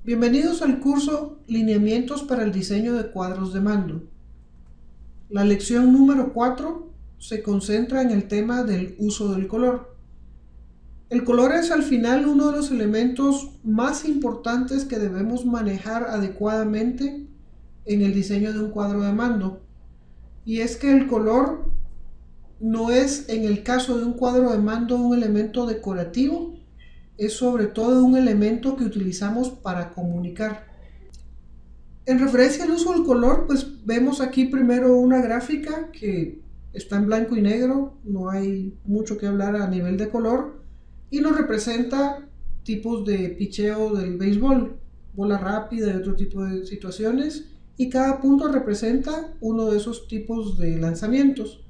Bienvenidos al curso Lineamientos para el diseño de cuadros de mando. La lección número 4 se concentra en el tema del uso del color. El color es al final uno de los elementos más importantes que debemos manejar adecuadamente en el diseño de un cuadro de mando. Y es que el color no es, en el caso de un cuadro de mando, un elemento decorativo, es sobre todo un elemento que utilizamos para comunicar. En referencia al uso del color, pues vemos aquí primero una gráfica que está en blanco y negro, no hay mucho que hablar a nivel de color, y nos representa tipos de picheo del béisbol, bola rápida y otro tipo de situaciones, y cada punto representa uno de esos tipos de lanzamientos.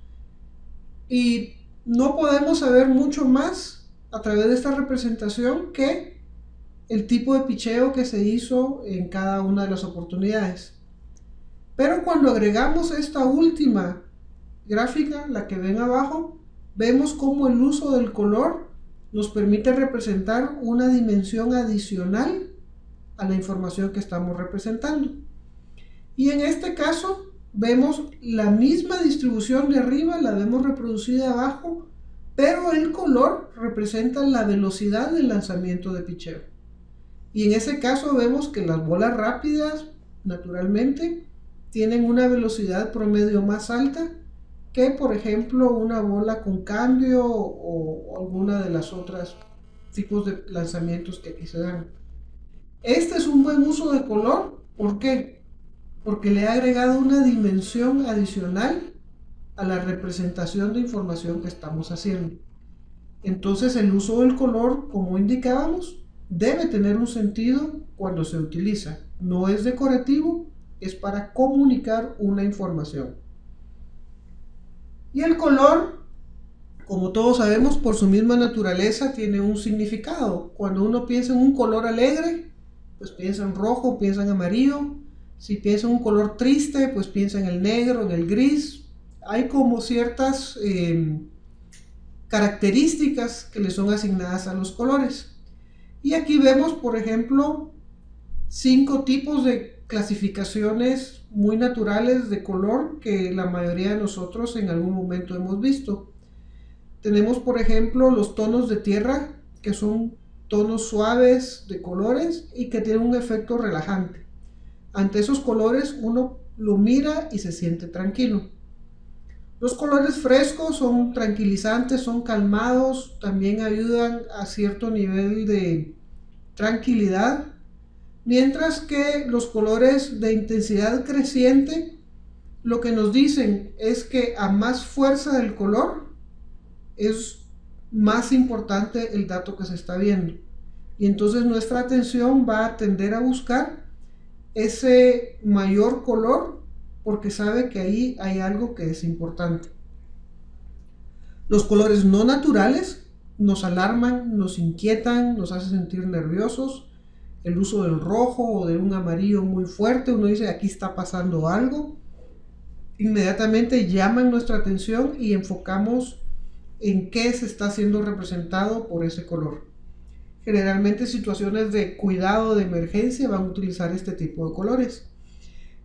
Y no podemos saber mucho más a través de esta representación que el tipo de picheo que se hizo en cada una de las oportunidades. Pero cuando agregamos esta última gráfica, la que ven abajo, vemos cómo el uso del color nos permite representar una dimensión adicional a la información que estamos representando. Y en este caso vemos la misma distribución de arriba, la vemos reproducida abajo, pero el color representa la velocidad del lanzamiento de picheo. Y en ese caso vemos que las bolas rápidas, naturalmente, tienen una velocidad promedio más alta que, por ejemplo, una bola con cambio o alguna de las otras tipos de lanzamientos que aquí se dan. Este es un buen uso de color. ¿Por qué? Porque le ha agregado una dimensión adicional a la representación de información que estamos haciendo. Entonces el uso del color, como indicábamos, debe tener un sentido cuando se utiliza. No es decorativo, es para comunicar una información. Y el color, como todos sabemos, por su misma naturaleza tiene un significado. Cuando uno piensa en un color alegre, pues piensa en rojo, piensa en amarillo. Si piensa en un color triste, pues piensa en el negro, en el gris. Hay como ciertas características que le son asignadas a los colores. Y aquí vemos, por ejemplo, 5 tipos de clasificaciones muy naturales de color que la mayoría de nosotros en algún momento hemos visto. Tenemos, por ejemplo, los tonos de tierra, que son tonos suaves de colores y que tienen un efecto relajante. Ante esos colores uno lo mira y se siente tranquilo. Los colores frescos son tranquilizantes, son calmados, también ayudan a cierto nivel de tranquilidad, mientras que los colores de intensidad creciente lo que nos dicen es que a más fuerza del color es más importante el dato que se está viendo, y entonces nuestra atención va a tender a buscar ese mayor color porque sabe que ahí hay algo que es importante. Los colores no naturales nos alarman, nos inquietan, nos hacen sentir nerviosos. El uso del rojo o de un amarillo muy fuerte, uno dice aquí está pasando algo. Inmediatamente llaman nuestra atención y enfocamos en qué se está siendo representado por ese color. Generalmente situaciones de cuidado, de emergencia, van a utilizar este tipo de colores.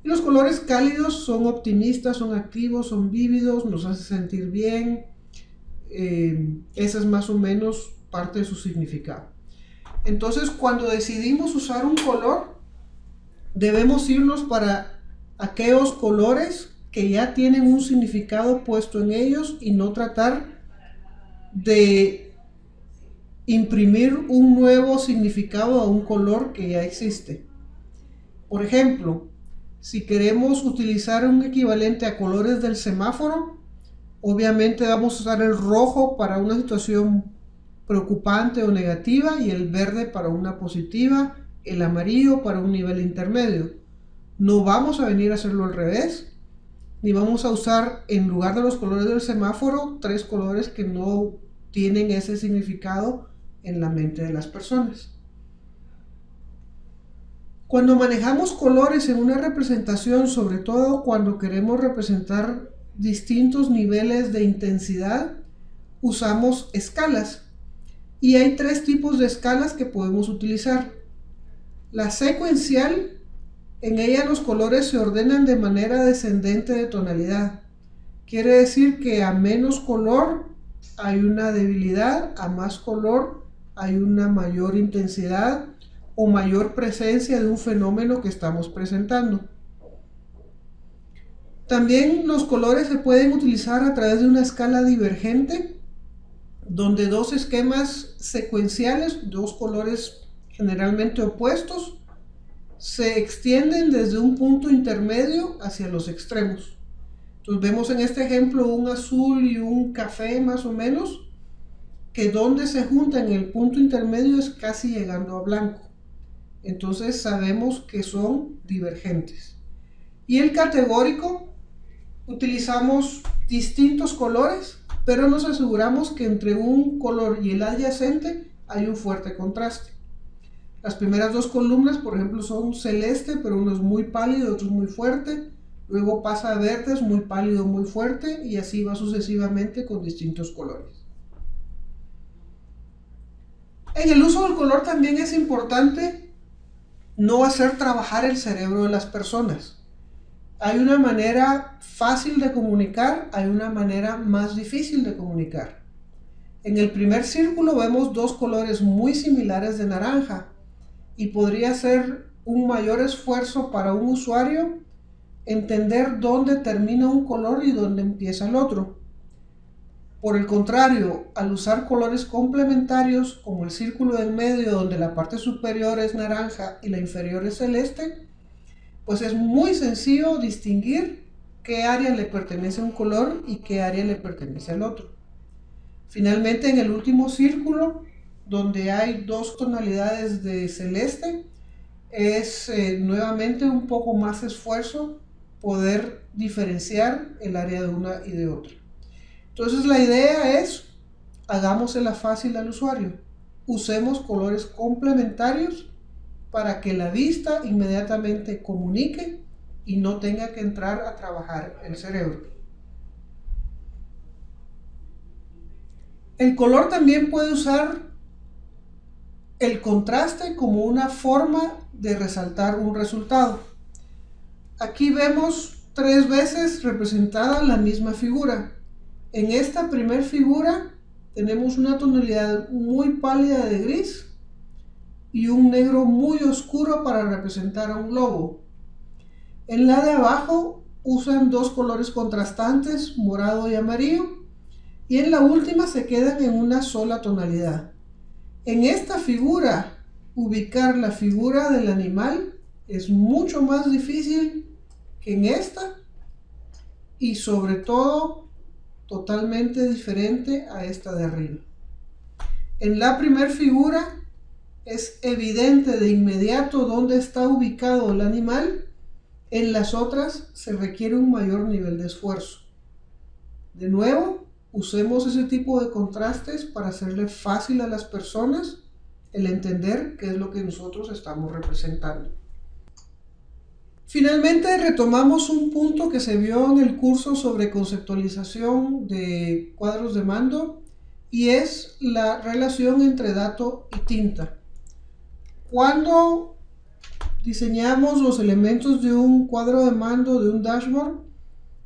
Y los colores cálidos son optimistas, son activos, son vívidos, nos hace sentir bien. Esa es más o menos parte de su significado. Entonces, cuando decidimos usar un color, debemos irnos para aquellos colores que ya tienen un significado puesto en ellos y no tratar de imprimir un nuevo significado a un color que ya existe. Por ejemplo, si queremos utilizar un equivalente a colores del semáforo, obviamente vamos a usar el rojo para una situación preocupante o negativa y el verde para una positiva, el amarillo para un nivel intermedio. No vamos a venir a hacerlo al revés, ni vamos a usar en lugar de los colores del semáforo 3 colores que no tienen ese significado en la mente de las personas. Cuando manejamos colores en una representación, sobre todo cuando queremos representar distintos niveles de intensidad, usamos escalas. Y hay 3 tipos de escalas que podemos utilizar. La secuencial, en ella los colores se ordenan de manera descendente de tonalidad. Quiere decir que a menos color hay una debilidad, a más color hay una mayor intensidad o mayor presencia de un fenómeno que estamos presentando. También los colores se pueden utilizar a través de una escala divergente, donde dos esquemas secuenciales, dos colores generalmente opuestos, se extienden desde un punto intermedio hacia los extremos. Entonces vemos en este ejemplo un azul y un café más o menos, que donde se juntan en el punto intermedio es casi llegando a blanco. Entonces sabemos que son divergentes. Y el categórico, utilizamos distintos colores, pero nos aseguramos que entre un color y el adyacente hay un fuerte contraste. Las primeras dos columnas, por ejemplo, son celeste, pero uno es muy pálido, otro es muy fuerte. Luego pasa a verdes, muy pálido, muy fuerte, y así va sucesivamente con distintos colores. En el uso del color también es importante no hacer trabajar el cerebro de las personas. Hay una manera fácil de comunicar, hay una manera más difícil de comunicar. En el primer círculo vemos dos colores muy similares de naranja y podría ser un mayor esfuerzo para un usuario entender dónde termina un color y dónde empieza el otro. Por el contrario, al usar colores complementarios como el círculo en medio donde la parte superior es naranja y la inferior es celeste, pues es muy sencillo distinguir qué área le pertenece a un color y qué área le pertenece al otro. Finalmente, en el último círculo, donde hay dos tonalidades de celeste, es nuevamente un poco más esfuerzo poder diferenciar el área de una y de otra. Entonces la idea es, hagámosela fácil al usuario. Usemos colores complementarios para que la vista inmediatamente comunique y no tenga que entrar a trabajar el cerebro. El color también puede usar el contraste como una forma de resaltar un resultado. Aquí vemos 3 veces representada la misma figura. En esta primera figura tenemos una tonalidad muy pálida de gris y un negro muy oscuro para representar a un globo. En la de abajo usan dos colores contrastantes, morado y amarillo, y en la última se quedan en una sola tonalidad. En esta figura, ubicar la figura del animal es mucho más difícil que en esta, y sobre todo totalmente diferente a esta de arriba. En la primera figura es evidente de inmediato dónde está ubicado el animal. En las otras se requiere un mayor nivel de esfuerzo. De nuevo, usemos ese tipo de contrastes para hacerle fácil a las personas el entender qué es lo que nosotros estamos representando. Finalmente, retomamos un punto que se vio en el curso sobre conceptualización de cuadros de mando, y es la relación entre dato y tinta. Cuando diseñamos los elementos de un cuadro de mando, de un dashboard,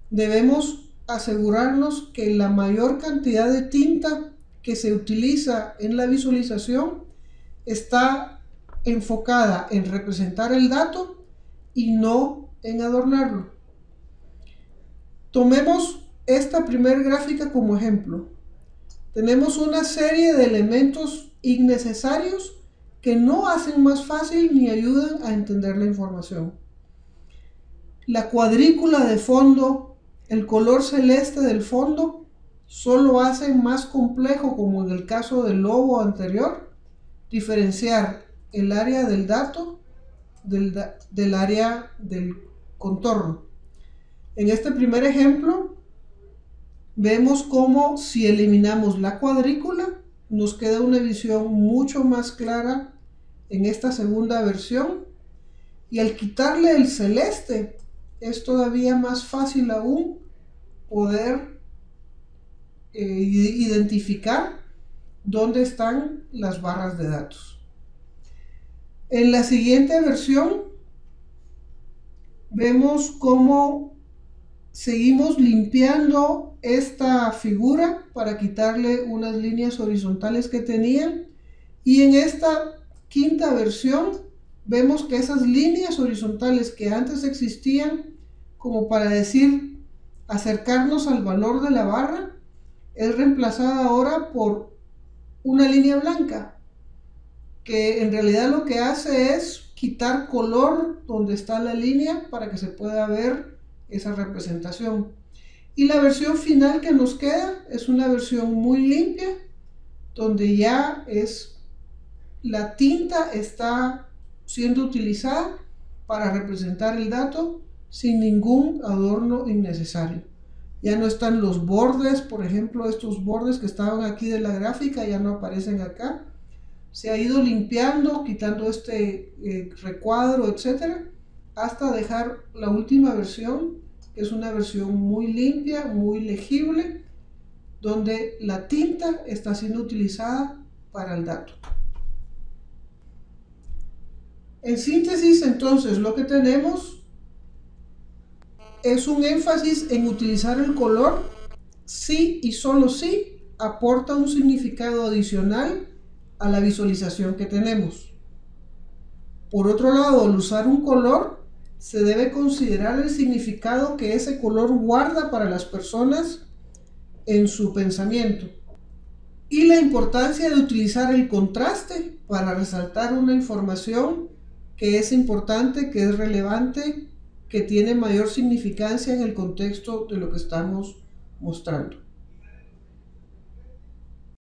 debemos asegurarnos que la mayor cantidad de tinta que se utiliza en la visualización está enfocada en representar el dato y no en adornarlo. Tomemos esta primera gráfica como ejemplo. Tenemos una serie de elementos innecesarios que no hacen más fácil ni ayudan a entender la información. La cuadrícula de fondo, el color celeste del fondo, solo hace más complejo, como en el caso del logo anterior, diferenciar el área del dato del área del contorno. En este primer ejemplo vemos cómo si eliminamos la cuadrícula nos queda una visión mucho más clara en esta segunda versión, y al quitarle el celeste es todavía más fácil aún poder identificar dónde están las barras de datos. En la siguiente versión vemos cómo seguimos limpiando esta figura para quitarle unas líneas horizontales que tenía, y en esta quinta versión vemos que esas líneas horizontales que antes existían como para decir acercarnos al valor de la barra es reemplazada ahora por una línea blanca, que en realidad lo que hace es quitar color donde está la línea para que se pueda ver esa representación. Y la versión final que nos queda es una versión muy limpia, donde ya la tinta está siendo utilizada para representar el dato sin ningún adorno innecesario. Ya no están los bordes, por ejemplo, estos bordes que estaban aquí de la gráfica ya no aparecen acá. Se ha ido limpiando, quitando este recuadro, etcétera, hasta dejar la última versión, que es una versión muy limpia, muy legible, donde la tinta está siendo utilizada para el dato. En síntesis, entonces, lo que tenemos es un énfasis en utilizar el color si y solo si aporta un significado adicional a la visualización que tenemos. Por otro lado, al usar un color, se debe considerar el significado que ese color guarda para las personas en su pensamiento, y la importancia de utilizar el contraste para resaltar una información que es importante, que es relevante, que tiene mayor significancia en el contexto de lo que estamos mostrando.